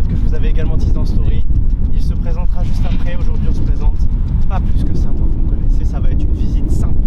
que je vous avais également teasé en story. Il se présentera juste après. Aujourd'hui on se présente pas plus que ça, moi vous me connaissez, ça va être une visite simple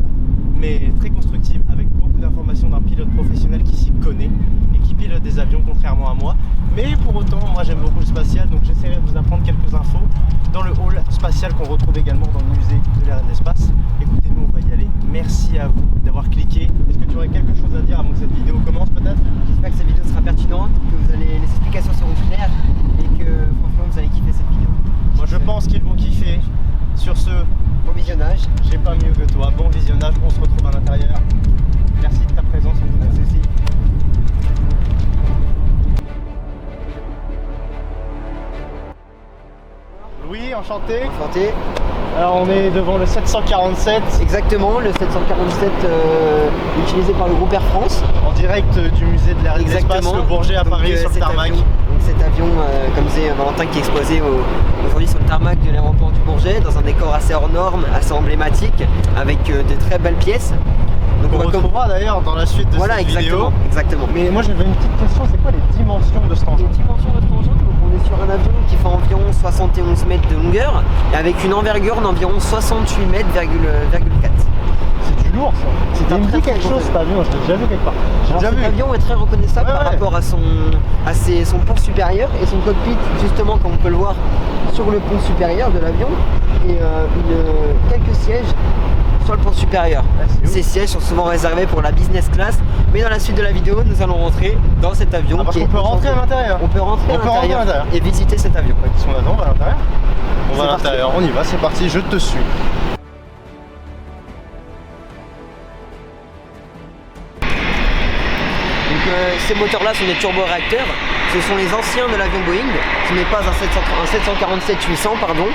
mais très constructive avec beaucoup d'informations d'un pilote professionnel qui s'y connaît et qui pilote des avions contrairement à moi. Mais pour autant, moi j'aime beaucoup le spatial, donc j'essaierai de vous apprendre quelques infos dans le hall spatial qu'on retrouve également dans le musée de l'air et de l'espace. Écoutez, nous on va y aller. Merci à vous d'avoir cliqué. Est-ce que tu aurais quelque chose à dire avant que cette vidéo commence peut-être? J'espère que cette vidéo sera pertinente, que vous allez, les explications seront claires et que franchement vous allez kiffer cette vidéo. Moi je pense qu'ils vont kiffer. Sur ce, bon visionnage. J'ai pas mieux que toi. Bon visionnage, on se retrouve à l'intérieur. Merci de ta présence en tout cas. Louis, enchanté. Enchanté. Alors on est devant le 747. Exactement, le 747 utilisé par le groupe Air France. En direct du musée de l'air et de l'espace, le Bourget à Paris, sur le tarmac. Cet avion, comme disait Valentin, qui est exposé aujourd'hui sur le tarmac de l'aéroport du Bourget, dans un décor assez hors norme, assez emblématique, avec de très belles pièces. Donc on retrouvera d'ailleurs dans la suite de cette vidéo. Exactement. Mais moi j'avais une petite question, c'est quoi les dimensions de cet engin? Les dimensions de cet engin, donc on est sur un avion qui fait environ 71 mètres de longueur et avec une envergure d'environ 68 mètres, C'est du lourd ça. C'est un très quelque chose cet avion, je l'ai déjà vu quelque part. Cet avion est très reconnaissable par rapport à son pont supérieur et son cockpit, justement comme on peut le voir sur le pont supérieur de l'avion, et quelques sièges sur le pont supérieur. Ces sièges sont souvent réservés pour la business class, mais dans la suite de la vidéo, nous allons rentrer dans cet avion. Ah, parce qu'on peut rentrer à l'intérieur. On peut rentrer à l'intérieur et visiter cet avion. Si on attend, on va à l'intérieur. On va à l'intérieur, on y va, c'est parti, je te suis. Ces moteurs-là sont des turboréacteurs. Ce sont les anciens de l'avion Boeing. Ce n'est pas un 747-800, pardon.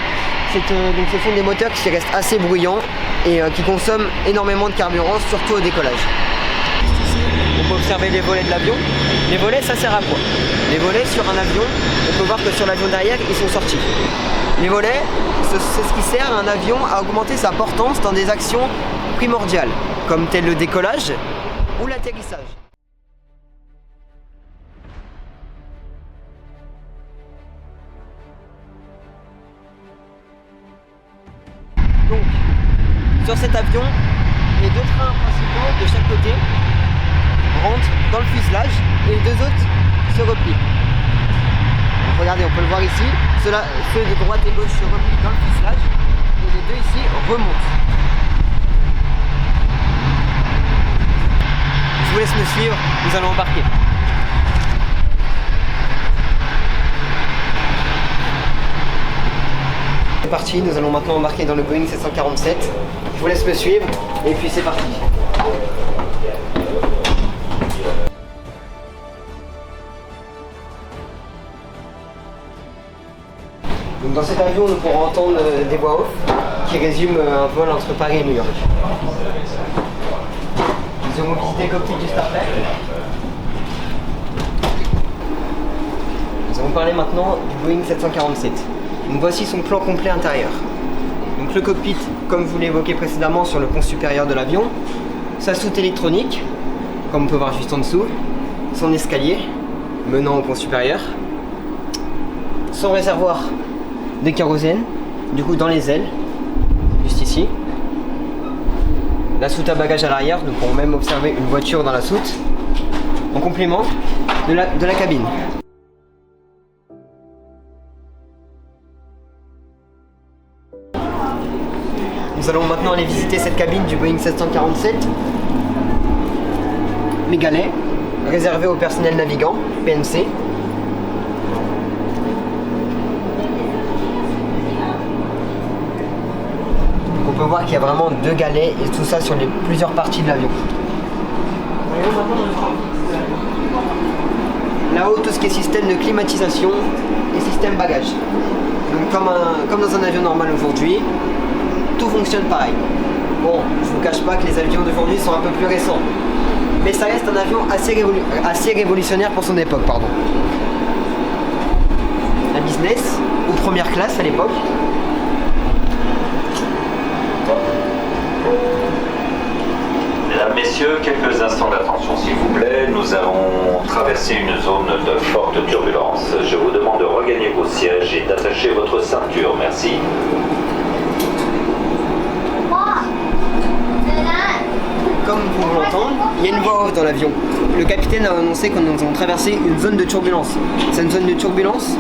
Donc ce sont des moteurs qui restent assez bruyants et qui consomment énormément de carburant, surtout au décollage. Ici, on peut observer les volets de l'avion. Les volets, ça sert à quoi? Les volets sur un avion, on peut voir que sur l'avion derrière, ils sont sortis. Les volets, c'est ce qui sert à un avion à augmenter sa portance dans des actions primordiales, comme tel le décollage ou l'atterrissage. Donc, sur cet avion, les deux trains principaux de chaque côté rentrent dans le fuselage et les deux autres se replient. Donc, regardez, on peut le voir ici, ceux de droite et gauche se replient dans le fuselage et les deux ici remontent. Je vous laisse me suivre, nous allons embarquer. C'est parti, nous allons maintenant embarquer dans le Boeing 747. Je vous laisse me suivre et puis c'est parti. Donc dans cet avion, nous pourrons entendre des voix off qui résument un vol entre Paris et New York. Nous avons visité le cockpit du Star Trek. Nous allons parler maintenant du Boeing 747. Donc voici son plan complet intérieur. Donc le cockpit, comme vous l'évoquez précédemment sur le pont supérieur de l'avion, sa soute électronique, comme on peut voir juste en dessous, son escalier menant au pont supérieur, son réservoir de kérosène, du coup dans les ailes, juste ici, la soute à bagages à l'arrière, nous pourrons même observer une voiture dans la soute, en complément de la cabine. Nous allons maintenant aller visiter cette cabine du Boeing 747. Les galets, réservés au personnel navigant, PNC. On peut voir qu'il y a vraiment deux galets et tout ça sur plusieurs parties de l'avion. Là-haut, tout ce qui est système de climatisation et système bagage. Donc comme dans un avion normal aujourd'hui, tout fonctionne pareil. Bon, je vous cache pas que les avions d'aujourd'hui sont un peu plus récents, mais ça reste un avion assez révolutionnaire pour son époque, pardon. La business, ou première classe à l'époque. Mesdames, Messieurs, messieurs, quelques instants d'attention s'il vous plaît. Nous allons traverser une zone de forte turbulence. Je vous demande de regagner vos sièges et d'attacher votre ceinture. Merci. Comme vous pouvez l'entendre, il y a une voix off dans l'avion. Le capitaine a annoncé que nous allons traverser une zone de turbulence. Cette zone de turbulence,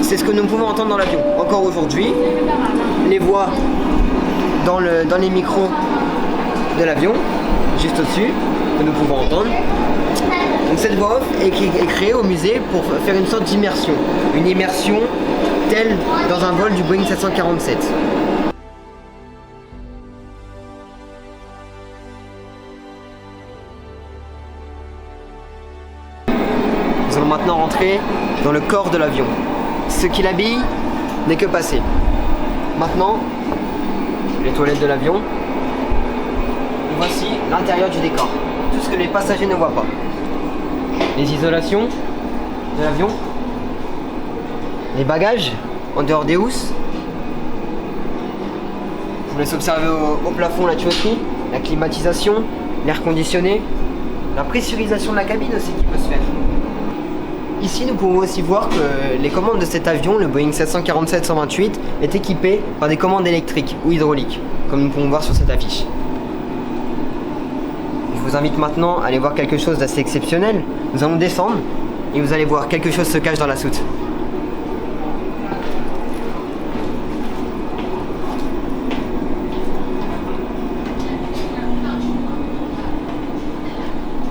c'est ce que nous pouvons entendre dans l'avion. Encore aujourd'hui, les voix dans les micros de l'avion, juste au-dessus, que nous pouvons entendre. Donc cette voix off est créée au musée pour faire une sorte d'immersion. Une immersion telle dans un vol du Boeing 747. Nous allons maintenant rentrer dans le corps de l'avion. Ce qui l'habille n'est que passé. Maintenant, les toilettes de l'avion. Et voici l'intérieur du décor. Tout ce que les passagers ne voient pas. Les isolations de l'avion. Les bagages en dehors des housses. Je vous laisse observer au plafond la tuyauterie, la climatisation, l'air conditionné, la pressurisation de la cabine aussi qui peut se faire. Ici, nous pouvons aussi voir que les commandes de cet avion, le Boeing 747-128, est équipé par des commandes électriques ou hydrauliques, comme nous pouvons voir sur cette affiche. Je vous invite maintenant à aller voir quelque chose d'assez exceptionnel. Nous allons descendre et vous allez voir quelque chose se cache dans la soute.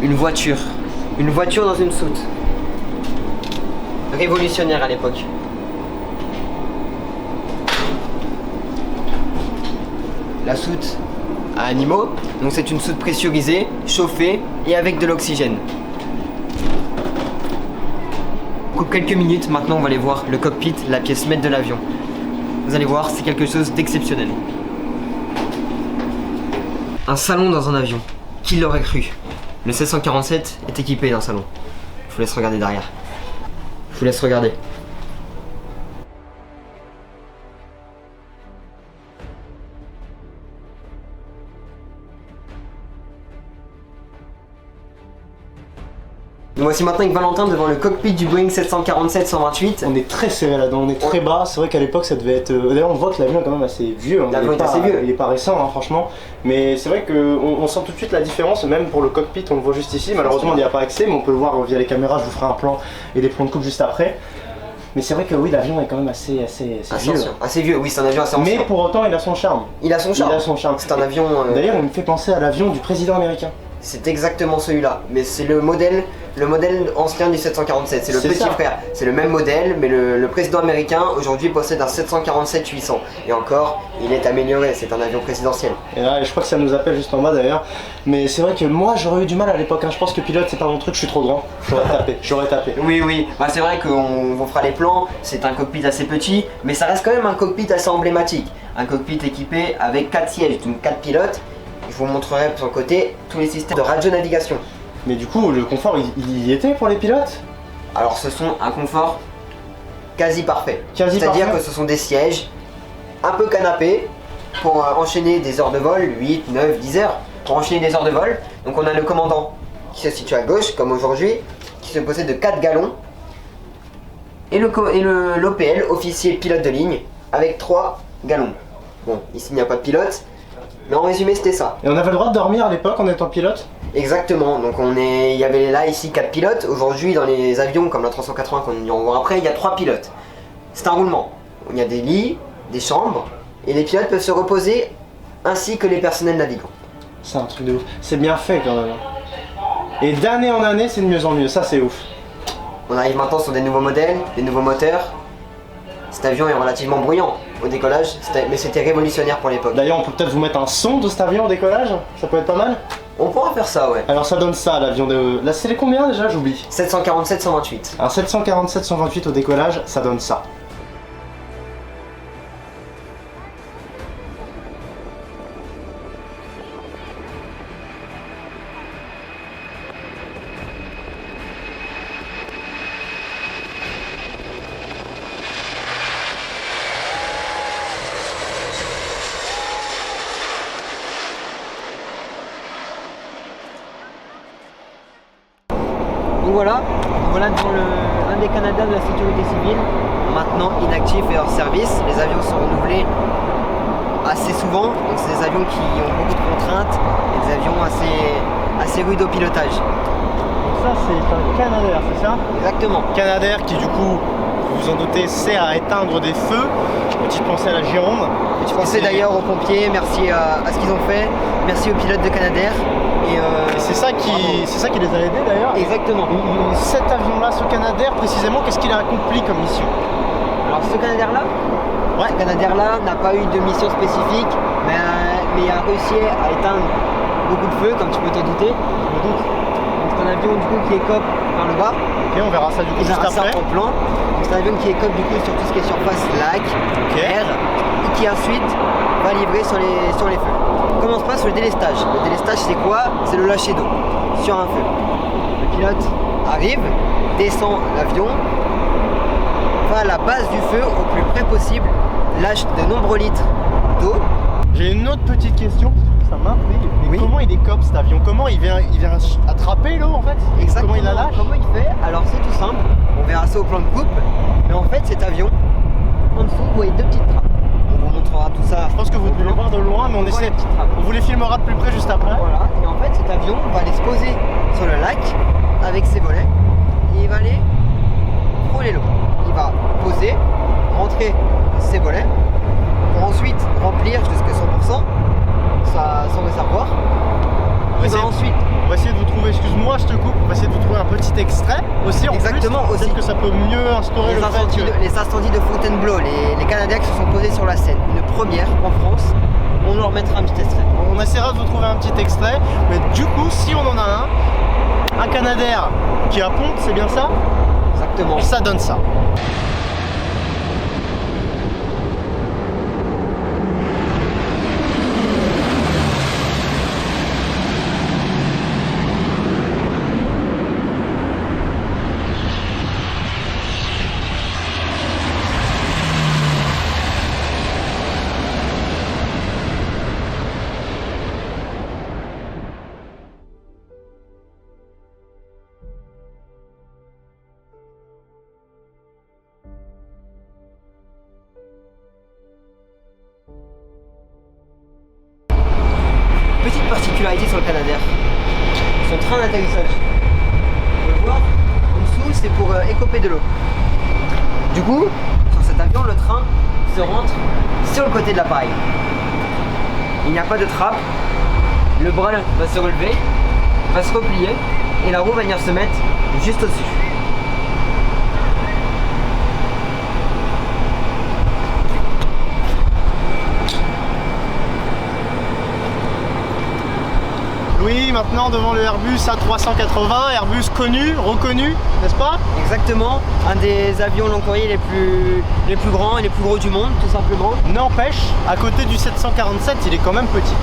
Une voiture. Une voiture dans une soute. Révolutionnaire à l'époque. La soute à animaux, donc c'est une soute pressurisée, chauffée et avec de l'oxygène. Pour quelques minutes, maintenant on va aller voir le cockpit, la pièce maître de l'avion. Vous allez voir, c'est quelque chose d'exceptionnel. Un salon dans un avion. Qui l'aurait cru? Le 747 est équipé d'un salon. Je vous laisse regarder derrière. Je vous laisse regarder. Nous voici maintenant avec Valentin devant le cockpit du Boeing 747-128. On est très serré là-dedans, on est très bas. C'est vrai qu'à l'époque ça devait être. D'ailleurs, on voit que l'avion est quand même assez vieux. L'avion est assez vieux. Il est pas récent, hein, franchement. Mais c'est vrai qu'on sent tout de suite la différence, même pour le cockpit, on le voit juste ici. Malheureusement, il n'y a pas accès, mais on peut le voir via les caméras. Je vous ferai un plan et des plans de coupe juste après. Mais c'est vrai que oui, l'avion est quand même assez vieux. Assez vieux, oui, c'est un avion assez ancien. Mais pour autant, il a son charme. Il a son charme. Il a son charme. C'est un avion. D'ailleurs, il me fait penser à l'avion du président américain. C'est exactement celui-là, mais c'est le modèle ancien du 747, c'est le petit frère. C'est le même modèle, mais le président américain aujourd'hui possède un 747-800. Et encore, il est amélioré, c'est un avion présidentiel. Et là, je crois que ça nous appelle juste en bas d'ailleurs. Mais c'est vrai que moi, j'aurais eu du mal à l'époque. Hein. Je pense que pilote, c'est pas mon truc, je suis trop grand. J'aurais tapé. Oui. Bah, c'est vrai qu'on vous fera les plans, c'est un cockpit assez petit, mais ça reste quand même un cockpit assez emblématique. Un cockpit équipé avec 4 sièges, donc 4 pilotes. Je vous montrerai sur le côté tous les systèmes de radio-navigation. Mais du coup, le confort, il y était pour les pilotes? Alors ce sont un confort quasi parfait. C'est-à-dire que ce sont des sièges un peu canapés pour enchaîner des heures de vol, 8, 9, 10 heures, pour enchaîner des heures de vol. Donc on a le commandant qui se situe à gauche, comme aujourd'hui, qui se possède de 4 galons. Et l'OPL, officier pilote de ligne, avec 3 galons. Bon, ici il n'y a pas de pilote. Mais en résumé, c'était ça. Et on avait le droit de dormir à l'époque en étant pilote? Exactement, donc il y avait là ici 4 pilotes. Aujourd'hui, dans les avions comme la 380 qu'on ira voir après, il y a 3 pilotes. C'est un roulement. Il y a des lits, des chambres, et les pilotes peuvent se reposer ainsi que les personnels navigants. C'est un truc de ouf. C'est bien fait quand même. Et d'année en année, c'est de mieux en mieux. Ça, c'est ouf. On arrive maintenant sur des nouveaux modèles, des nouveaux moteurs. Cet avion est relativement bruyant au décollage, mais c'était révolutionnaire pour l'époque. D'ailleurs, on peut peut-être vous mettre un son de cet avion au décollage? Ça peut être pas mal? On pourra faire ça, ouais. Alors ça donne ça, l'avion de... Là, c'est les combien déjà? J'oublie. 747-128. Un 747-128 au décollage, ça donne ça. Donc voilà devant un des Canadair de la sécurité civile, maintenant inactif et hors service. Les avions sont renouvelés assez souvent, donc c'est des avions qui ont beaucoup de contraintes et des avions assez rudes au pilotage. Donc ça c'est un Canadair, c'est ça? Exactement. Canadair qui du coup, vous vous en doutez, sert à éteindre des feux. Petite pensée à la Gironde. Petite pensée d'ailleurs aux pompiers, merci à ce qu'ils ont fait, merci aux pilotes de Canadair. Et c'est ça qui les a aidés d'ailleurs. Exactement. Cet avion-là, ce Canadair précisément, qu'est-ce qu'il a accompli comme mission? Alors ce Canadair-là, ouais. Ce Canadair-là n'a pas eu de mission spécifique, mais a réussi à éteindre beaucoup de feux, comme tu peux t'en douter. Donc c'est un avion du coup qui écope par le bas. Ok, on verra ça du coup juste après. En plan. Donc c'est un avion qui écope du coup sur tout ce qui est surface, lac, air, et qui ensuite va livrer sur les feux. Comment se passe le délestage? Le délestage c'est quoi? C'est le lâcher d'eau sur un feu. Le pilote arrive, descend l'avion, va à la base du feu au plus près possible, lâche de nombreux litres d'eau. J'ai une autre petite question, ça m'intrigue. Oui. Comment il écope cet avion? Comment il vient attraper l'eau en fait? Exactement. Comment il la lâche? Comment il fait? Alors c'est tout simple, on verra ça au plan de coupe, mais en fait cet avion, en dessous vous voyez deux petites trappes. On vous montrera tout ça. Je pense que vous devez le voir de loin, mais on vous les filmera de plus près juste après. Voilà, et en fait cet avion va aller se poser sur le lac avec ses volets et il va aller frôler l'eau. Il va poser, rentrer ses volets pour ensuite remplir jusqu'à 100% son réservoir. On va essayer de vous trouver, excuse-moi je te coupe, on va essayer de vous trouver un petit extrait aussi en Exactement, plus. Peut-être que ça peut mieux instaurer le fait que... Les incendies de Fontainebleau, les Canadiens qui se sont posés sur la Seine, une première en France, on leur mettra un petit extrait. On essaiera de vous trouver un petit extrait, mais du coup si on en a un Canadair qui a ponte, c'est bien ça? Exactement. Ça donne ça. Petite particularité sur le Canadair, son train d'atterrissage. On peut le voir, en dessous c'est pour écoper de l'eau. Du coup, sur cet avion, le train se rentre sur le côté de l'appareil. Il n'y a pas de trappe, le bras va se relever, va se replier et la roue va venir se mettre juste au-dessus. Louis, maintenant devant le Airbus A380, Airbus connu, reconnu, n'est-ce pas? Exactement, un des avions long courrier les plus grands et les plus gros du monde, tout simplement. N'empêche, à côté du 747, il est quand même petit.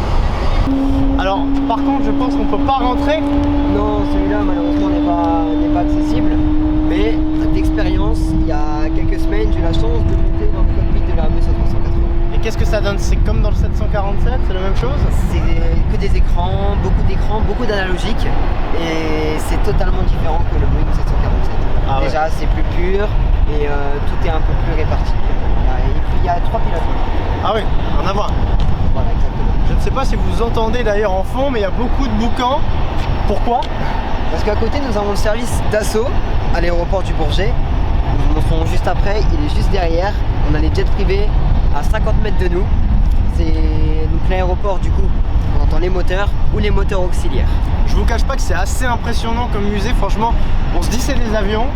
Alors, par contre, je pense qu'on peut pas rentrer. Non, celui-là, malheureusement, n'est pas accessible. Mais, d'expérience, il y a quelques semaines, j'ai eu la chance de monter dans le cockpit de l'Airbus A380. Et qu'est-ce que ça donne? C'est comme dans le 747, c'est la même chose? C'est que des écrans, beaucoup d'analogiques. Et c'est totalement différent que le Boeing 747. Ah déjà, ouais. c'est plus pur et tout est un peu plus réparti. Et puis, il y a 3 pilotes. Ah oui, rien à voir. Voilà, exactement. Je ne sais pas si vous entendez d'ailleurs en fond, mais il y a beaucoup de boucans. Pourquoi? Parce qu'à côté, nous avons le service d'assaut à l'aéroport du Bourget. Nous vous montrons juste après, il est juste derrière. On a les jets privés à 50 mètres de nous. C'est donc l'aéroport du coup. On entend les moteurs ou les moteurs auxiliaires. Je vous cache pas que c'est assez impressionnant comme musée, franchement. On se dit c'est des avions.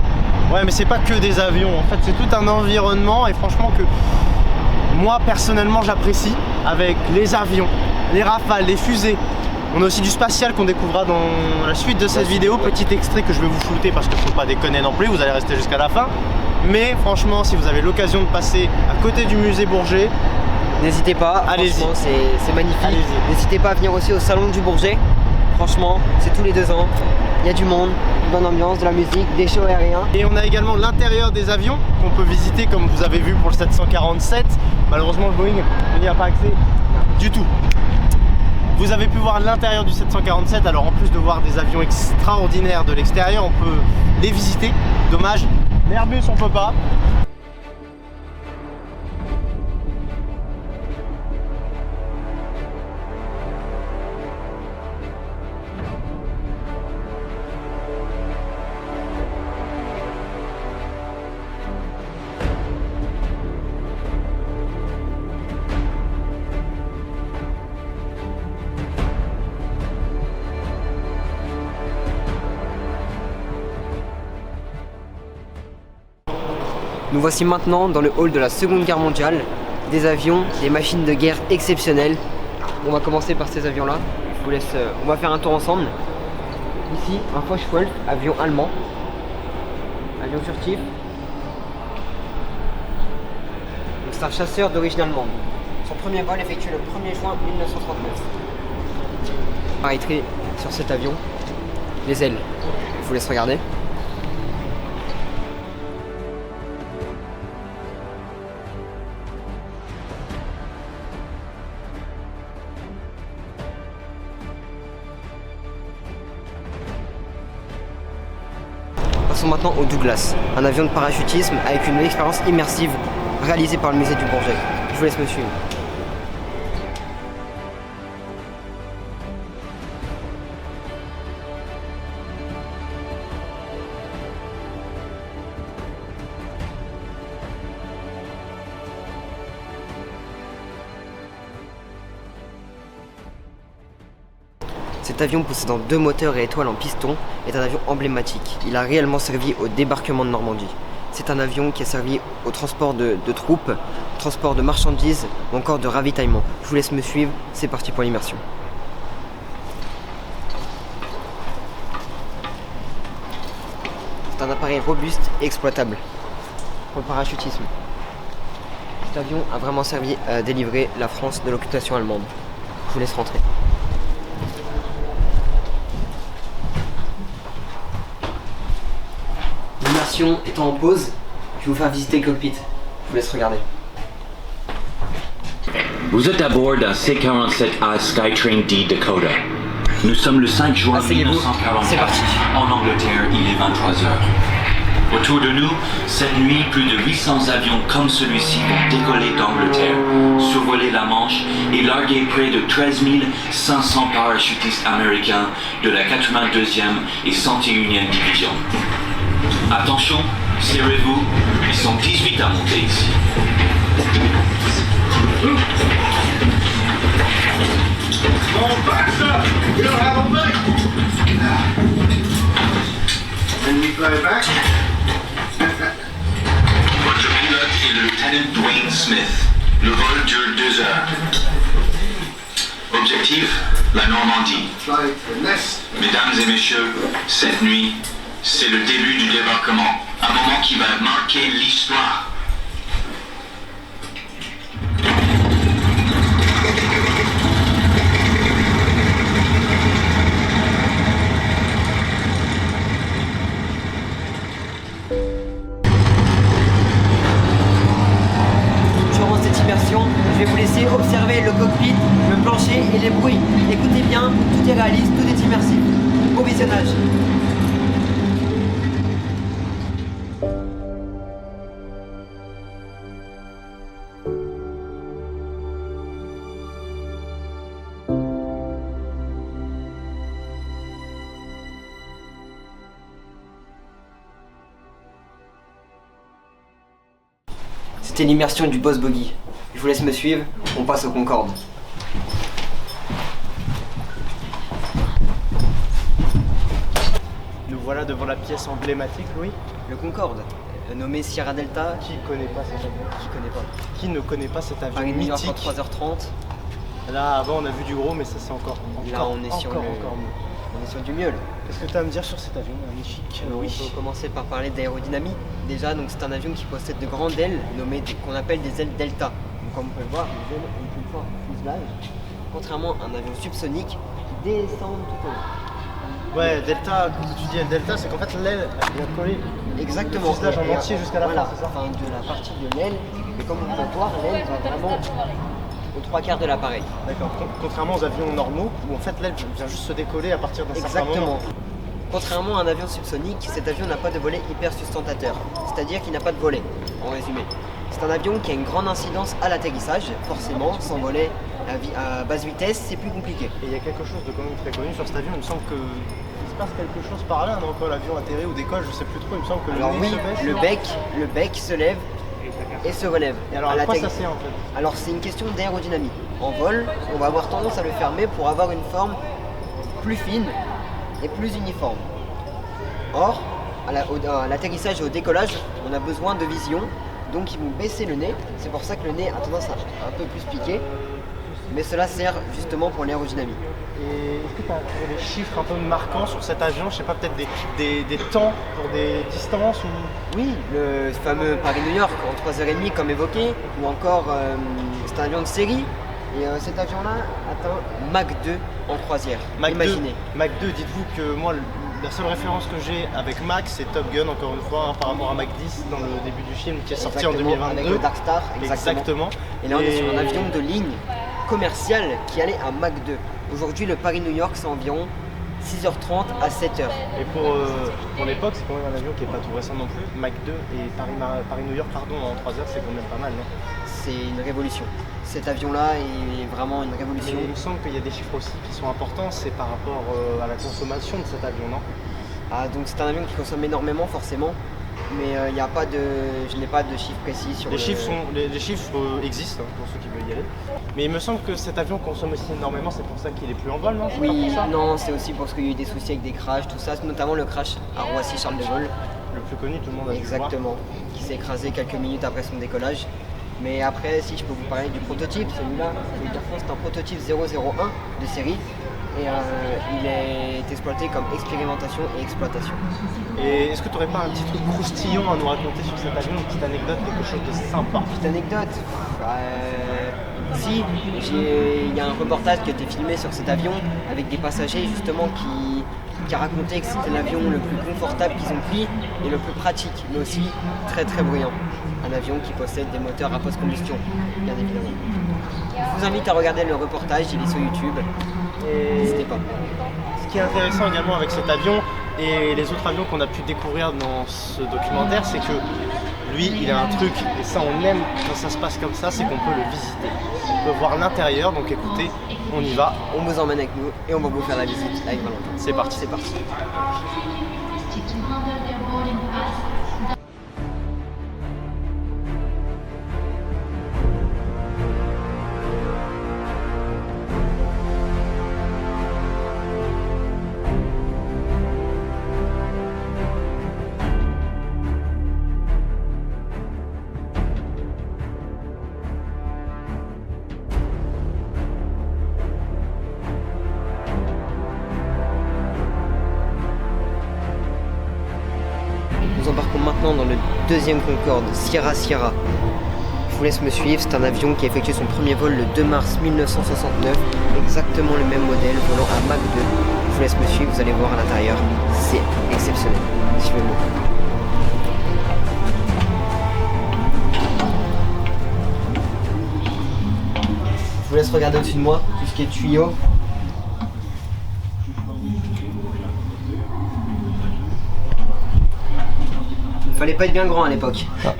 Ouais, mais c'est pas que des avions. En fait, c'est tout un environnement et franchement que moi personnellement j'apprécie avec les avions, les rafales, les fusées. On a aussi du spatial qu'on découvrira dans la suite de cette vidéo. Petit extrait que je vais vous shooter parce que faut pas déconner non plus, vous allez rester jusqu'à la fin. Mais franchement, si vous avez l'occasion de passer à côté du musée Bourget, n'hésitez pas, allez-y, c'est magnifique. N'hésitez pas à venir aussi au salon du Bourget. Franchement, c'est tous les 2 ans. Il y a du monde, une bonne ambiance, de la musique, des shows aériens. Et on a également l'intérieur des avions qu'on peut visiter comme vous avez vu pour le 747. Malheureusement, le Boeing, il n'y a pas accès du tout. Vous avez pu voir l'intérieur du 747, alors en plus de voir des avions extraordinaires de l'extérieur, on peut les visiter. Dommage, l'Airbus on peut pas. Nous voici maintenant dans le hall de la Seconde Guerre mondiale, des avions, des machines de guerre exceptionnelles. On va commencer par ces avions-là. Je vous laisse, on va faire un tour ensemble. Ici, un Focke-Wulf, avion allemand, avion furtif. C'est un chasseur d'origine allemande. Son premier vol effectué le 1er juin 1939. Arrêterai sur cet avion, les ailes. Je vous laisse regarder. Passons maintenant au Douglas, un avion de parachutisme avec une expérience immersive réalisée par le musée du Bourget. Je vous laisse me suivre. Cet avion possédant 2 moteurs et étoiles en piston est un avion emblématique. Il a réellement servi au débarquement de Normandie. C'est un avion qui a servi au transport de troupes, au transport de marchandises ou encore de ravitaillement. Je vous laisse me suivre, c'est parti pour l'immersion. C'est un appareil robuste et exploitable pour le parachutisme. Cet avion a vraiment servi à délivrer la France de l'occupation allemande. Je vous laisse rentrer. L'immersion étant en pause, je vais vous faire visiter le cockpit. Je vous laisse regarder. Vous êtes à bord d'un C-47A Skytrain D Dakota. Nous sommes le 5 juin 1944. En Angleterre, il est 23h. Autour de nous, cette nuit, plus de 800 avions comme celui-ci vont décoller d'Angleterre, survoler la Manche et larguer près de 13 500 parachutistes américains de la 82e et 101e division. Attention, serrez-vous, ils sont 18 à monter ici. Votre pilote est le lieutenant Dwayne Smith. Le vol dure 2 heures. Objectif, la Normandie. Mesdames et messieurs, cette nuit, c'est le début du débarquement, un moment qui va marquer l'histoire. Durant cette immersion, je vais vous laisser observer le cockpit, le plancher et les bruits. Écoutez bien, tout est réaliste, tout est immersif. Bon visionnage. C'était l'immersion du Boss Bogey. Je vous laisse me suivre, on passe au Concorde. Nous voilà devant la pièce emblématique, Louis. Le Concorde, nommé Sierra Delta. Qui connaît pas cet avion? Qui connaît pas. Qui ne connaît pas cet avion Paris New York en mythique? 3h30. Là, avant, on a vu du gros, mais ça, c'est encore Là, on est sur encore le- mieux. On est sur du mieux là. Qu'est-ce que tu as à me dire sur cet avion magnifique? On peut commencer par parler d'aérodynamie. Déjà, donc c'est un avion qui possède de grandes ailes, qu'on appelle des ailes delta. Donc, comme vous pouvez le voir, les ailes ont une forme de fuselage, contrairement à un avion subsonique qui descend tout en haut. Ouais, Delta, quand tu dis Delta, c'est qu'en fait l'aile elle vient coller Exactement. le fuselage en Et entier jusqu'à la voilà, fin, c'est ça? enfin, de la partie de l'aile. Et comme vous pouvez voir, l'aile va vraiment aux 3/4 de l'appareil. D'accord. Contrairement aux avions normaux, où en fait l'aile vient juste se décoller à partir d'un certain moment. Exactement. Contrairement à un avion subsonique, cet avion n'a pas de volet hypersustentateur, c'est-à-dire qu'il n'a pas de volet, en résumé. C'est un avion qui a une grande incidence à l'atterrissage, forcément, sans volet à basse vitesse, c'est plus compliqué. Et il y a quelque chose de quand même très connu sur cet avion, il me semble que il se passe quelque chose par là, non, quand l'avion atterrit ou décolle, je sais plus trop, il me semble que Alors le nez oui, se baisse. le bec se lève et se relève. Et alors à quoi ça sert en fait? Alors c'est une question d'aérodynamie. En vol, on va avoir tendance à le fermer pour avoir une forme plus fine et plus uniforme. Or, à l'atterrissage et au décollage, on a besoin de vision, donc ils vont baisser le nez. C'est pour ça que le nez a tendance à un peu plus piquer, mais cela sert justement pour l'aérodynamie. Et est-ce que tu as des chiffres un peu marquants sur cet avion? Je sais pas, peut-être des temps pour des distances ou... Oui, le fameux Paris-New York en 3h30 comme évoqué, ou encore c'est un avion de série. Et cet avion-là atteint Mach 2 en croisière. Imaginez. Mach 2, dites-vous que moi, la seule référence que j'ai avec Mach, c'est Top Gun, encore une fois, hein, par rapport à Mach 10 dans le début du film qui est sorti en 2022. Avec le Dark Star, exactement. Et là, on est sur un avion de ligne commercial qui allait à Mach 2. Aujourd'hui, le Paris-New York, c'est environ 6h30 à 7h. Et pour l'époque, c'est quand même un avion qui n'est pas tout récent non plus. Mach 2 et Paris-New York, pardon, en 3 heures, c'est quand même pas mal, non? C'est une révolution. Cet avion-là est vraiment une révolution. Mais il me semble qu'il y a des chiffres aussi qui sont importants, c'est par rapport à la consommation de cet avion, non? Ah, donc c'est un avion qui consomme énormément, forcément. Mais je n'ai pas de chiffres précis sur les chiffres existent, hein, pour ceux qui veulent y aller. Mais il me semble que cet avion consomme aussi énormément, c'est pour ça qu'il est plus en vol, non? Oui, non, c'est aussi parce qu'il y a eu des soucis avec des crashs, tout ça, notamment le crash à Roissy-Charles de Gaulle. Le plus connu, tout le monde a dû le voir. Exactement, qui s'est écrasé quelques minutes après son décollage. Mais après, si je peux vous parler du prototype, celui-là, c'est un prototype 001 de série. Et il est exploité comme expérimentation et exploitation. Et est-ce que tu n'aurais pas un petit truc croustillant à nous raconter sur cet avion, une petite anecdote, quelque chose de sympa? Petite anecdote, si, il y a un reportage qui a été filmé sur cet avion avec des passagers justement qui a raconté que c'était l'avion le plus confortable qu'ils ont pris et le plus pratique, mais aussi très très bruyant. Un avion qui possède des moteurs à post-combustion, bien évidemment. Je vous invite à regarder le reportage, il est sur YouTube. N'hésitez pas. Ce qui est intéressant également avec cet avion et les autres avions qu'on a pu découvrir dans ce documentaire, c'est que lui, il a un truc, et ça on aime quand ça se passe comme ça, c'est qu'on peut le visiter. On peut voir l'intérieur, donc écoutez, on y va. On vous emmène avec nous et on va vous faire la visite avec Valentin. C'est parti. C'est parti. Nous embarquons maintenant dans le deuxième Concorde, Sierra Sierra. Je vous laisse me suivre, c'est un avion qui a effectué son premier vol le 2 mars 1969, exactement le même modèle, volant à Mach 2. Je vous laisse me suivre, vous allez voir à l'intérieur, c'est exceptionnel. Suivez-moi. Je vous laisse regarder au-dessus de moi, tout ce qui est tuyaux. Fallait pas être bien grand à l'époque. Ah.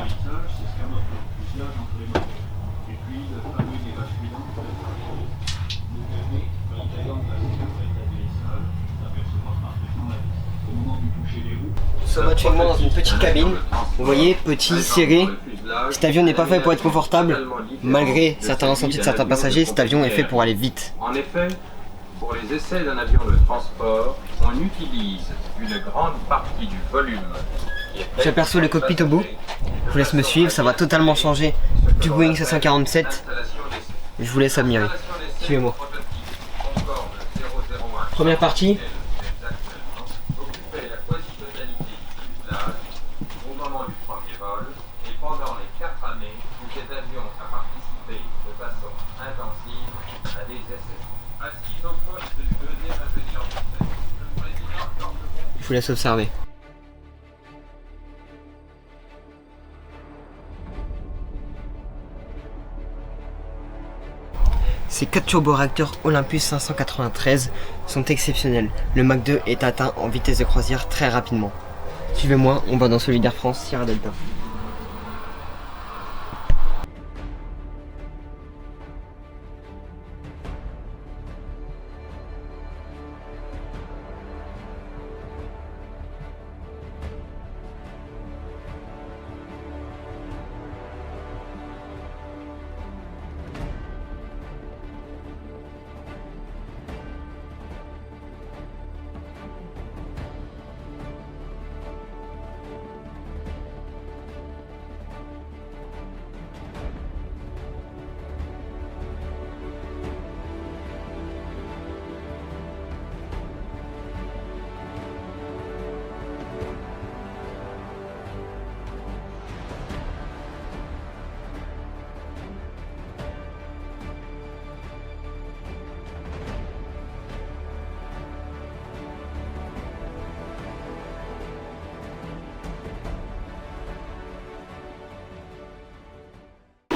Nous sommes actuellement dans une petite cabine. Vous voyez, petit, serré. Cet avion n'est pas fait pour être confortable. Malgré certains ressentis de certains passagers, cet avion est fait pour aller vite. En effet, pour les essais d'un avion de transport, on utilise une grande partie du volume. J'aperçois le cockpit au bout. Je vous laisse me suivre, ça va totalement changer du Boeing 747. Je vous laisse admirer. Suivez-moi. Première partie. Je vous laisse observer. Ces 4 turboréacteurs Olympus 593 sont exceptionnels. Le Mach 2 est atteint en vitesse de croisière très rapidement. Suivez-moi, on va dans celui d'Air France Sierra Delta.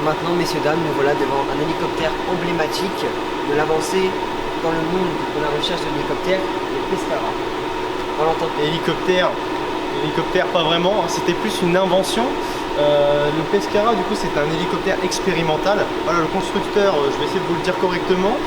Maintenant, messieurs, dames, nous voilà devant un hélicoptère emblématique de l'avancée dans le monde de la recherche de l'hélicoptère, le Pescara. Valentin. Hélicoptère pas vraiment, hein, c'était plus une invention. Le Pescara, du coup, c'est un hélicoptère expérimental. Voilà, le constructeur, je vais essayer de vous le dire correctement,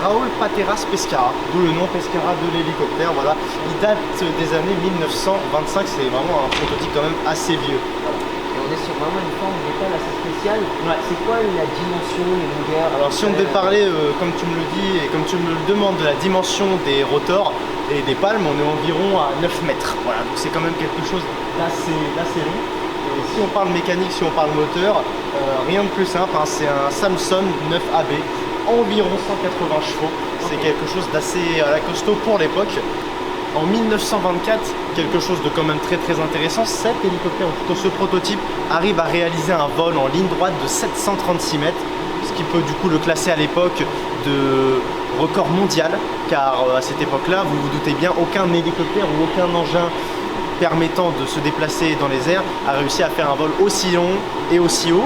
Raúl Pateras Pescara, d'où le nom Pescara de l'hélicoptère. Voilà, il date des années 1925, c'est vraiment un prototype quand même assez vieux. Voilà. On est sur vraiment une forme d'étal assez spéciale. Ouais. C'est quoi la dimension, les longueurs? Alors si on devait parler, comme tu me le dis et comme tu me le demandes, de la dimension des rotors et des palmes, on est environ à 9 mètres. Voilà, donc c'est quand même quelque chose d'assez long. Et si on parle mécanique, si on parle moteur, rien de plus simple, hein, c'est un Samson 9AB, environ 180 chevaux. C'est quelque chose d'assez costaud pour l'époque. En 1924, quelque chose de quand même très intéressant, cet hélicoptère, ou plutôt ce prototype, arrive à réaliser un vol en ligne droite de 736 mètres, ce qui peut du coup le classer à l'époque de record mondial, car à cette époque-là, vous vous doutez bien, aucun hélicoptère ou aucun engin permettant de se déplacer dans les airs a réussi à faire un vol aussi long et aussi haut.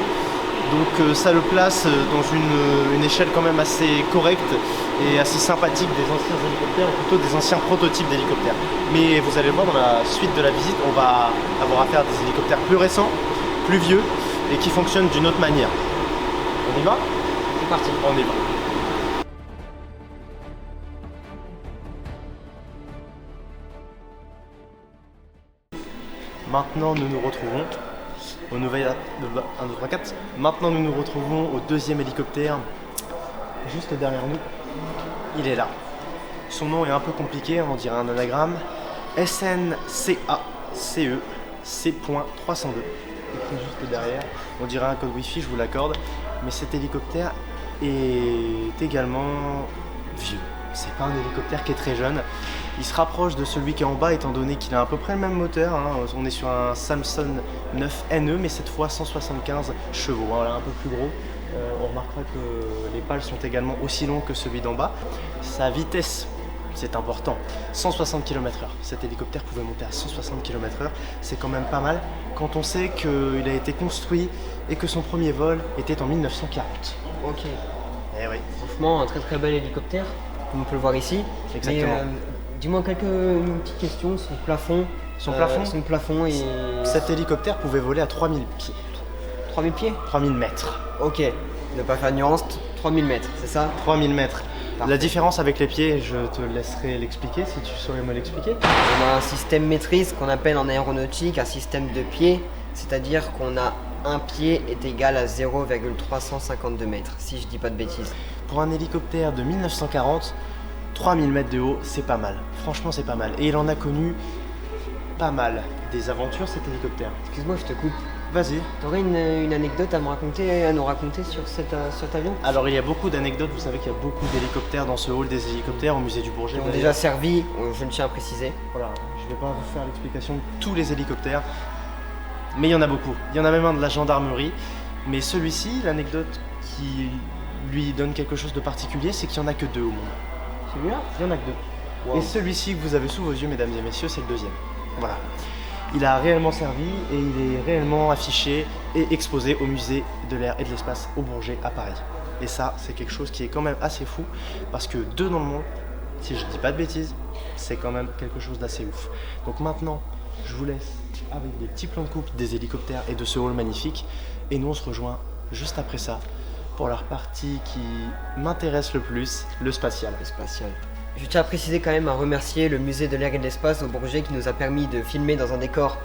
Donc ça le place dans une échelle quand même assez correcte et assez sympathique des anciens hélicoptères, ou plutôt des anciens prototypes d'hélicoptères. Mais vous allez le voir dans la suite de la visite, on va avoir affaire à des hélicoptères plus récents, plus vieux et qui fonctionnent d'une autre manière. On y va? C'est parti. On y va. Maintenant nous nous retrouvons au nouvel 1, 2, 3, 4. Maintenant nous nous retrouvons au deuxième hélicoptère, juste derrière nous. Il est là. Son nom est un peu compliqué, on dirait un anagramme. SNCACE C.302. Écrit juste derrière. On dirait un code Wi-Fi, je vous l'accorde. Mais cet hélicoptère est également vieux. C'est pas un hélicoptère qui est très jeune. Il se rapproche de celui qui est en bas étant donné qu'il a à peu près le même moteur. Hein. On est sur un Samson 9NE mais cette fois 175 chevaux, hein, un peu plus gros. On remarquera que les pales sont également aussi longues que celui d'en bas. Sa vitesse, c'est important, 160 km/h. Cet hélicoptère pouvait monter à 160 km/h. C'est quand même pas mal quand on sait qu'il a été construit et que son premier vol était en 1940. Ok. Eh oui. Franchement, un très bel hélicoptère, comme on peut le voir ici. Exactement. Dis-moi une petite question, son plafond. Son plafond et... Cet hélicoptère pouvait voler à 3000 pieds. 3000 pieds? 3000 mètres. Ok, ne pas faire de nuance, 3000 mètres, c'est ça? 3000 mètres. Parfait. La différence avec les pieds, je te laisserai l'expliquer si tu saurais me l'expliquer. On a un système maîtrise qu'on appelle en aéronautique un système de pieds, c'est-à-dire qu'on a un pied est égal à 0,352 mètres, si je dis pas de bêtises. Pour un hélicoptère de 1940, 3000 mètres de haut, c'est pas mal. Franchement, c'est pas mal. Et il en a connu pas mal des aventures, cet hélicoptère. Excuse-moi, je te coupe. Vas-y. T'aurais une anecdote à nous raconter sur cet avion? Alors, il y a beaucoup d'anecdotes. Vous savez qu'il y a beaucoup d'hélicoptères dans ce hall des hélicoptères au musée du Bourget. Qui ont déjà servi, je ne tiens à préciser. Voilà, je vais pas vous faire l'explication de tous les hélicoptères, mais il y en a beaucoup. Il y en a même un de la gendarmerie. Mais celui-ci, l'anecdote qui lui donne quelque chose de particulier, c'est qu'il n'y en a que 2 au monde. Celui-là? Il n'y en a que 2. Wow. Et celui-ci que vous avez sous vos yeux, mesdames et messieurs, c'est le deuxième. Voilà. Il a réellement servi et il est réellement affiché et exposé au musée de l'air et de l'espace au Bourget à Paris. Et ça, c'est quelque chose qui est quand même assez fou, parce que 2 dans le monde, si je dis pas de bêtises, c'est quand même quelque chose d'assez ouf. Donc maintenant, je vous laisse avec des petits plans de coupe des hélicoptères et de ce hall magnifique. Et nous, on se rejoint juste après ça pour la partie qui m'intéresse le plus, le spatial. Le spatial. Je tiens à préciser quand même à remercier le musée de l'air et de l'espace au Bourget qui nous a permis de filmer dans un décor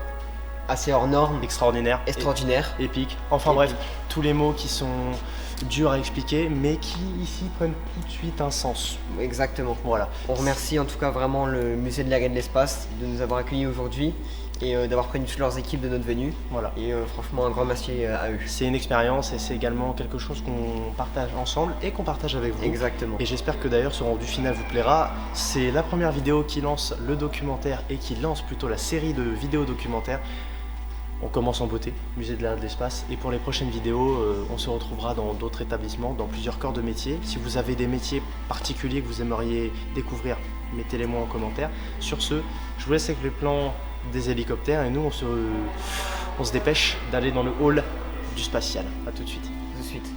assez hors norme. Extraordinaire. Épique. Enfin bref, tous les mots qui sont durs à expliquer, mais qui ici prennent tout de suite un sens. Exactement. Voilà. On remercie en tout cas vraiment le musée de l'air et de l'espace de nous avoir accueillis aujourd'hui et d'avoir prévenu toutes leurs équipes de notre venue. Voilà. Et franchement, un grand merci à eux. C'est une expérience et c'est également quelque chose qu'on partage ensemble et qu'on partage avec vous. Exactement. Et j'espère que d'ailleurs ce rendu final vous plaira. C'est la première vidéo qui lance le documentaire et qui lance plutôt la série de vidéos documentaires. On commence en beauté, musée de l'air et de l'espace. Et pour les prochaines vidéos, on se retrouvera dans d'autres établissements, dans plusieurs corps de métiers. Si vous avez des métiers particuliers que vous aimeriez découvrir, mettez-les-moi en commentaire. Sur ce, je vous laisse avec les plans des hélicoptères et nous on se dépêche d'aller dans le hall du spatial. A tout de suite. Tout de suite.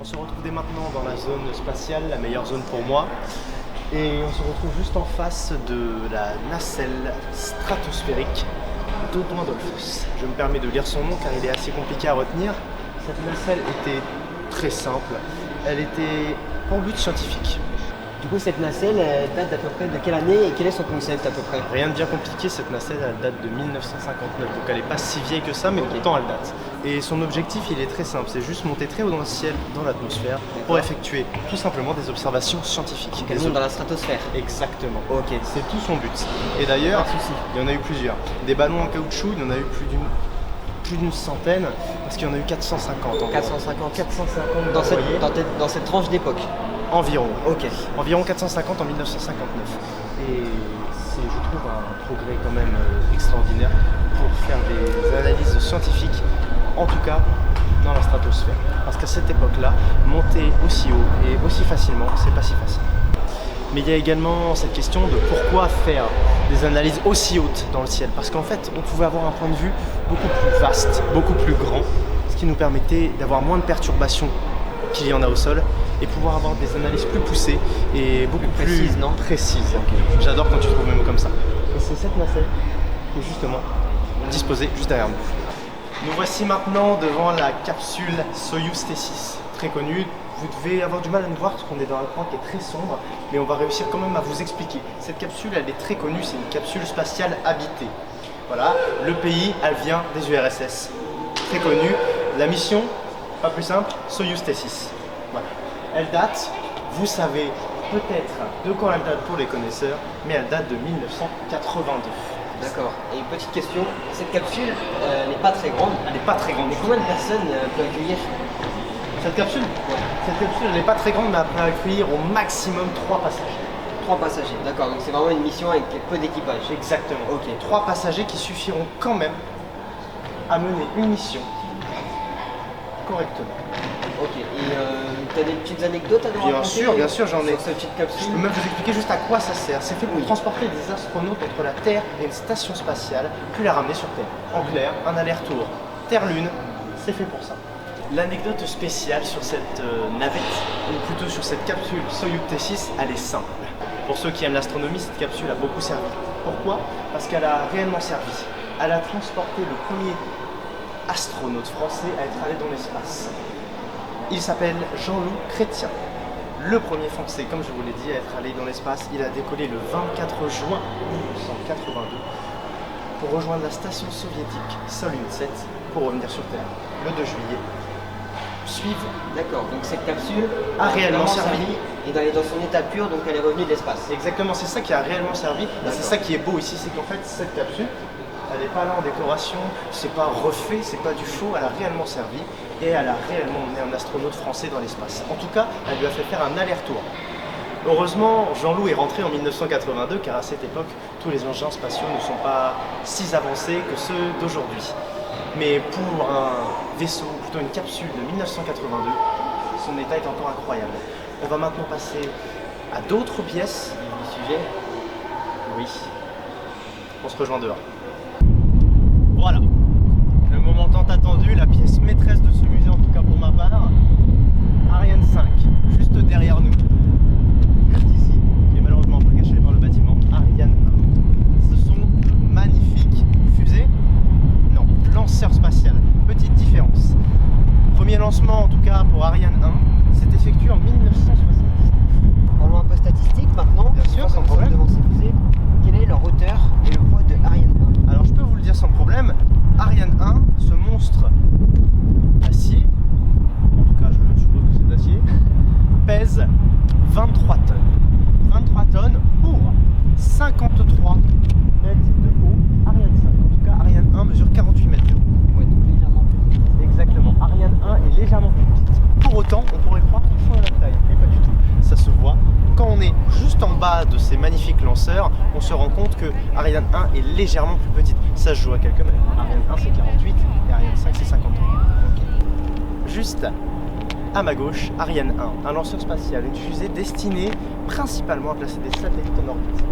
On se retrouve dès maintenant dans la zone spatiale, la meilleure zone pour moi. Et on se retrouve juste en face de la nacelle stratosphérique d'Audouin Dollfus. Je me permets de lire son nom car il est assez compliqué à retenir. Cette nacelle était très simple. Elle était pour but scientifique. Du coup, cette nacelle date d'à peu près de quelle année et quel est son concept à peu près? Rien de bien compliqué, cette nacelle elle date de 1959, donc elle n'est pas si vieille que ça, mais pourtant elle date. Et son objectif il est très simple, c'est juste monter très haut dans le ciel, dans l'atmosphère, pour effectuer tout simplement des observations scientifiques. Elle monte dans la stratosphère. Exactement. Ok. C'est tout son but. Et d'ailleurs, Pas de souci. il y en a eu plusieurs. Des ballons en caoutchouc, il y en a eu plus d'une centaine, parce qu'il y en a eu 450 en 450. 450 Dans cette tranche d'époque. environ. Ok. Environ 450 en 1959. Et c'est, je trouve, un progrès quand même extraordinaire pour faire des analyses scientifiques, en tout cas dans la stratosphère. Parce qu'à cette époque-là, monter aussi haut et aussi facilement, c'est pas si facile. Mais il y a également cette question de pourquoi faire des analyses aussi hautes dans le ciel. Parce qu'en fait, on pouvait avoir un point de vue beaucoup plus vaste, beaucoup plus grand, ce qui nous permettait d'avoir moins de perturbations qu'il y en a au sol et pouvoir avoir des analyses plus poussées et beaucoup plus précises, non? Précises. Okay. J'adore quand tu trouves mes mots comme ça. Et c'est cette nacelle qui est justement disposée juste derrière nous. Nous voici maintenant devant la capsule Soyuz T6, très connue. Vous devez avoir du mal à nous voir parce qu'on est dans un coin qui est très sombre, mais on va réussir quand même à vous expliquer. Cette capsule, elle est très connue, c'est une capsule spatiale habitée. Voilà, le pays, elle vient des URSS, très connue. La mission, pas plus simple, Soyuz T6. Voilà. Elle date, vous savez peut-être de quand elle date pour les connaisseurs, mais elle date de 1982. D'accord. Et petite question, cette capsule n'est pas très grande. Elle n'est pas très grande. Mais combien de personnes peut accueillir? Cette capsule? Ouais. Cette capsule, elle n'est pas très grande, mais elle peut accueillir au maximum 3 passagers. 3 passagers, d'accord. Donc c'est vraiment une mission avec peu d'équipage. Exactement. Ok. 3 passagers qui suffiront quand même à mener une mission correctement. Ok. Et tu as des petites anecdotes à nous raconter? Bien sûr, j'en ai. Sur cette petite capsule. Je peux même vous expliquer juste à quoi ça sert. C'est fait pour transporter des astronautes entre la Terre et une station spatiale, puis la ramener sur Terre. En clair, un aller-retour Terre-Lune, c'est fait pour ça. L'anecdote spéciale sur cette navette, ou plutôt sur cette capsule Soyuz T6, elle est simple. Pour ceux qui aiment l'astronomie, cette capsule a beaucoup servi Pourquoi? Parce qu'elle a réellement servi. Elle a transporté le premier astronaute français à être allé dans l'espace. Il s'appelle Jean-Loup Chrétien. Le premier français, comme je vous l'ai dit, à être allé dans l'espace. Il a décollé le 24 juin 1982 pour rejoindre la station soviétique Soyuz 7 pour revenir sur Terre le 2 juillet. Suivant. D'accord, donc cette capsule a réellement servi. Et dans son état pur, donc elle est revenue de l'espace. Exactement, c'est ça qui a réellement servi. Et c'est ça qui est beau ici, c'est qu'en fait cette capsule, elle n'est pas là en décoration, c'est pas refait, c'est pas du faux, elle a réellement servi et elle a réellement emmené un astronaute français dans l'espace. En tout cas, elle lui a fait faire un aller-retour. Heureusement, Jean-Loup est rentré en 1982 car à cette époque, tous les engins spatiaux ne sont pas si avancés que ceux d'aujourd'hui. Mais pour un vaisseau, plutôt une capsule de 1982, son état est encore incroyable. On va maintenant passer à d'autres pièces du sujet. Oui. On se rejoint dehors. Voilà. Le moment tant attendu, la pièce maîtresse de ce musée, en tout cas pour ma part. Ariane 5, juste derrière nous. Juste ici, qui est malheureusement un peu caché par le bâtiment. Ariane 1. Ce sont de magnifiques fusées. Non, lanceur spatial. Petite différence. Premier lancement, en tout cas pour Ariane 1, s'est effectué en 1979. Parlons un peu statistique maintenant. Bien sûr, sans problème. Devant ces fusées, quelle est leur hauteur et le poids de Ariane 1? Alors je peux vous le dire sans problème. Ariane 1, ce monstre d'acier, en tout cas je suppose que c'est d'acier, pèse 23 tonnes. 23 tonnes pour 53 mètres de haut. Ariane 5, en tout cas Ariane 1 mesure 48 mètres de haut. Ouais, donc légèrement plus petit. Exactement, Ariane 1 est légèrement plus petite. Pour autant, on pourrait croire qu'ils font à la taille, mais pas du tout. Ça se voit. Quand on est juste en bas de ces magnifiques lanceurs, on se rend compte que Ariane 1 est légèrement plus petite. Ça se joue à quelques mètres. Ariane 1 c'est 48 et Ariane 5 c'est 53. Juste à ma gauche, Ariane 1, un lanceur spatial, une fusée destinée principalement à placer des satellites en orbite.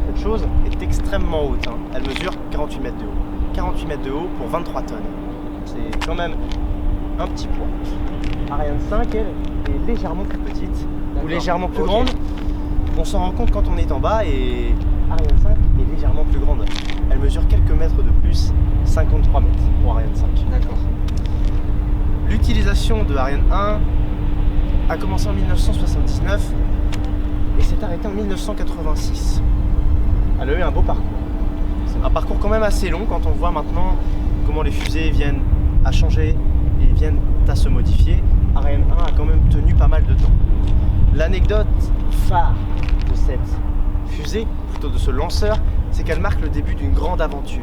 Cette chose est extrêmement haute, hein. Elle mesure 48 mètres de haut. 48 mètres de haut pour 23 tonnes. C'est quand même un petit poids. Ariane 5, elle, est légèrement plus petite ou légèrement plus grande. On s'en rend compte quand on est en bas et Ariane 5 est légèrement plus grande. Elle mesure quelques mètres de plus, 53 mètres pour Ariane 5. D'accord. L'utilisation de Ariane 1 a commencé en 1979 et s'est arrêtée en 1986. Elle a eu un beau parcours. C'est un parcours quand même assez long quand on voit maintenant comment les fusées viennent à changer et viennent à se modifier. Ariane 1 a quand même tenu pas mal de temps. L'anecdote phare de cette fusée, plutôt de ce lanceur, c'est qu'elle marque le début d'une grande aventure.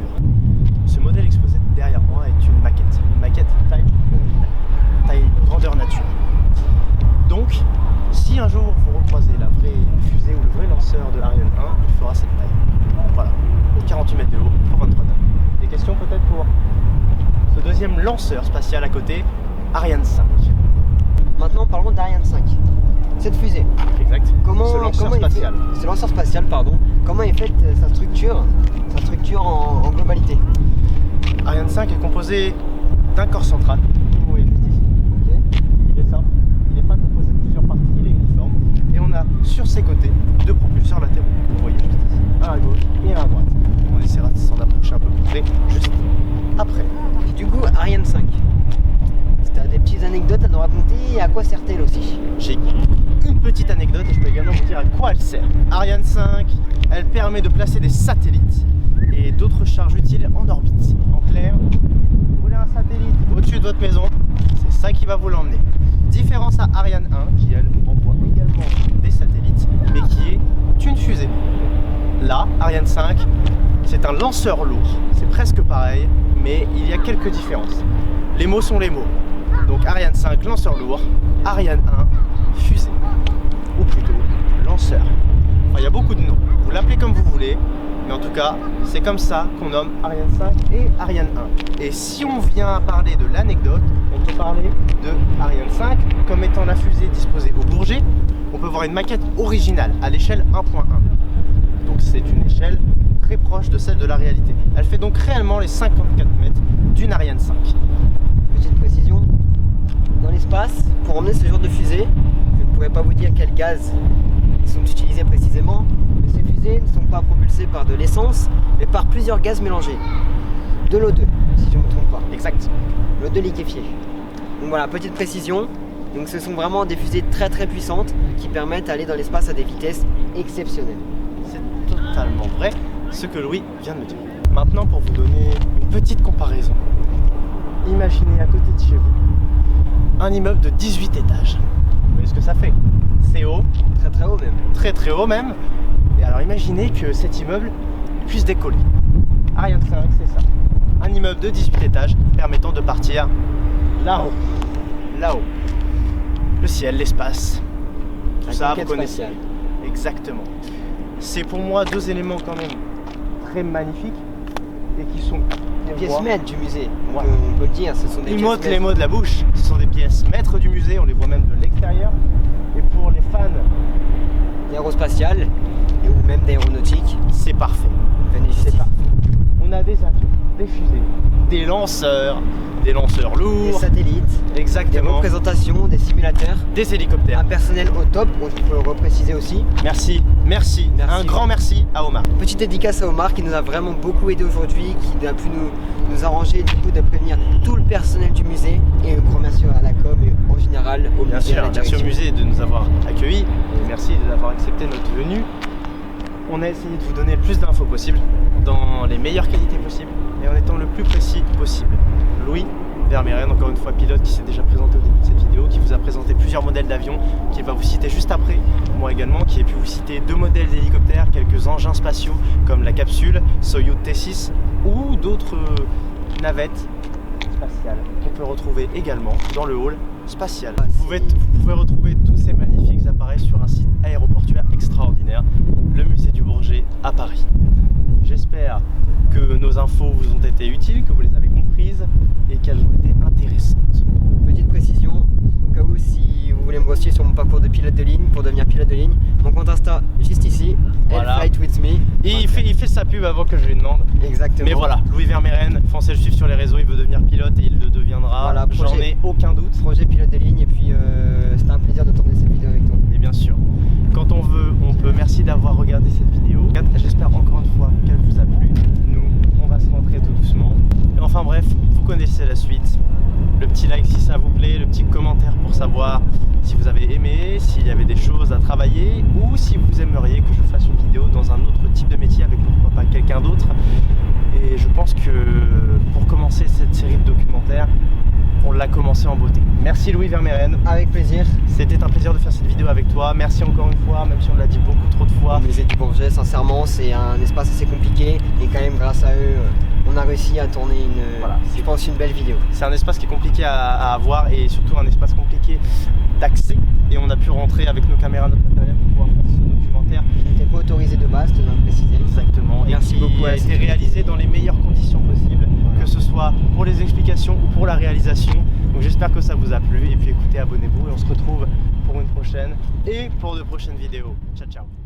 Ce modèle exposé derrière moi est une maquette taille grandeur nature. Donc, si un jour vous recroisez la vraie fusée ou le vrai lanceur de Ariane 1, il fera cette taille. Voilà, 48 mètres de haut pour 23 tonnes. Des questions peut-être pour ce deuxième lanceur spatial à côté, Ariane 5. Maintenant, parlons d'Ariane 5. Cette fusée. Exact. Ce lanceur spatial, pardon. Comment est faite sa structure en globalité? Ariane 5 est composé d'un corps central. Vous voyez juste ici. Ok. Il est simple. Il n'est pas composé de plusieurs parties. Il est uniforme. Et on a sur ses côtés deux propulseurs latéraux. Vous voyez juste ici. Un à gauche et un à droite. On essaiera de s'en approcher un peu plus près juste après. Du coup, Ariane 5. Tu as des petites anecdotes à nous raconter et à quoi sert-elle aussi? J'ai une petite anecdote et je peux également vous dire à quoi elle sert. Ariane 5, elle permet de placer des satellites et d'autres charges utiles en orbite. En clair, vous voulez un satellite au-dessus de votre maison, c'est ça qui va vous l'emmener. Différence à Ariane 1 qui elle envoie également des satellites mais qui est une fusée. Là, Ariane 5, c'est un lanceur lourd. C'est presque pareil mais il y a quelques différences. Les mots sont les mots. Donc Ariane 5, lanceur lourd, Ariane 1, fusée, ou plutôt lanceur. Enfin, il y a beaucoup de noms, vous l'appelez comme vous voulez, mais en tout cas, c'est comme ça qu'on nomme Ariane 5 et Ariane 1. Et si on vient à parler de l'anecdote, on peut parler de Ariane 5 comme étant la fusée disposée au Bourget. On peut voir une maquette originale à l'échelle 1.1. Donc c'est une échelle très proche de celle de la réalité. Elle fait donc réellement les 54 mètres d'une Ariane 5. Petite précision, dans l'espace, pour emmener ce genre de fusée, je ne pourrais pas vous dire quels gaz sont utilisés précisément, mais ces fusées fusées ne sont pas propulsées par de l'essence, mais par plusieurs gaz mélangés. De l'O2, si je ne me trompe pas. Exact. L'O2 liquéfié. Donc voilà, petite précision. Donc ce sont vraiment des fusées très très puissantes qui permettent d'aller dans l'espace à des vitesses exceptionnelles. C'est totalement vrai ce que Louis vient de me dire. Maintenant, pour vous donner une petite comparaison, imaginez à côté de chez vous un immeuble de 18 étages. Vous voyez ce que ça fait? C'est haut, Très très haut même. très très haut même. Et alors imaginez que cet immeuble puisse décoller. Ariane 5, c'est ça. Un immeuble de 18 étages permettant de partir là-haut. Là-haut. Le ciel, l'espace. Tout La ça, vous conquête connaissez. spatiale. Exactement. C'est pour moi deux éléments quand même très magnifiques et qui sont Les pièces maîtres du musée, Ouais. on peut le dire, ce sont des Ils pièces m'ôtent les maîtres mots de la bouche. Ce sont des pièces maîtres du musée, on les voit même de l'extérieur. Et pour les fans, d'aérospatiales ou même d'aéronautique. c'est parfait. Venez C'est ici. parfait. On a des avions, des fusées, des lanceurs Des lourds, satellites, des exactement, représentations, des simulateurs, des hélicoptères. un personnel au top, il faut le repréciser aussi. Merci. Un grand merci à Omar. Petite dédicace à Omar qui nous a vraiment beaucoup aidé aujourd'hui, qui a pu nous arranger du coup de prévenir tout le personnel du musée, et un grand merci à la com et en général au Bien musée. à sûr, la merci au direction. musée de nous avoir accueillis et merci d'avoir accepté notre venue. On a essayé de vous donner le plus d'infos possible, dans les meilleures qualités possibles et en étant le plus précis possible. Louis Vermeeren, encore une fois pilote qui s'est déjà présenté au début de cette vidéo, qui vous a présenté plusieurs modèles d'avions, qui va vous citer juste après, moi également, qui ai pu vous citer 2 modèles d'hélicoptères, quelques engins spatiaux comme la capsule Soyuz T6 ou d'autres navettes spatiales qu'on peut retrouver également dans le hall spatial. Vous pouvez retrouver tous ces magnifiques appareils sur un site aéroportuaire extraordinaire, le musée du Bourget à Paris. J'espère que nos infos vous ont été utiles, que vous les avez comprises et qu'elles ont été intéressantes. Petite précision, au cas où si vous voulez me voir sur mon parcours de pilote de ligne pour devenir pilote de ligne, mon compte Insta juste ici, Voilà. Flight with me. Et il fait sa pub avant que je lui demande. Exactement. Mais voilà, Louis Vermeeren, foncez le suivre sur les réseaux, il veut devenir pilote et il le deviendra. Voilà, J'en projet- ai aucun doute. Projet pilote de ligne, et puis c'était un plaisir de tourner cette vidéo avec toi. Et bien sûr, quand on veut, on peut. Merci d'avoir regardé cette vidéo. J'espère encore une fois qu'elle vous a plu. Nous, on va se rentrer tout doucement. Et enfin bref, vous connaissez la suite. Le petit like si ça vous plaît, le petit commentaire pour savoir si vous avez aimé, s'il y avait des choses à travailler ou si vous aimeriez que je fasse une vidéo dans un autre type de métier avec pourquoi pas quelqu'un d'autre. Et je pense que pour commencer cette série de documentaires, on l'a commencé en beauté. Merci Louis Vermeeren. Avec plaisir. C'était un plaisir de faire cette vidéo avec toi. Merci encore une fois, même si on l'a dit beaucoup trop de fois. Au musée du Bourget, sincèrement, c'est un espace assez compliqué, et quand même grâce à eux, on a réussi à tourner je pense une belle vidéo. C'est un espace qui est compliqué à avoir et surtout un espace compliqué d'accès. Et on a pu rentrer avec nos caméras, notre matériel pour pouvoir faire ce documentaire. Il n'était pas autorisé de base, je tiens à le préciser. Exactement. Merci et qui beaucoup à a la été sécurité. réalisé dans les meilleures conditions possibles, Voilà. que ce soit pour les explications ou pour la réalisation. Donc j'espère que ça vous a plu. Et puis écoutez, abonnez-vous et on se retrouve pour une prochaine et pour de prochaines vidéos. Ciao ciao.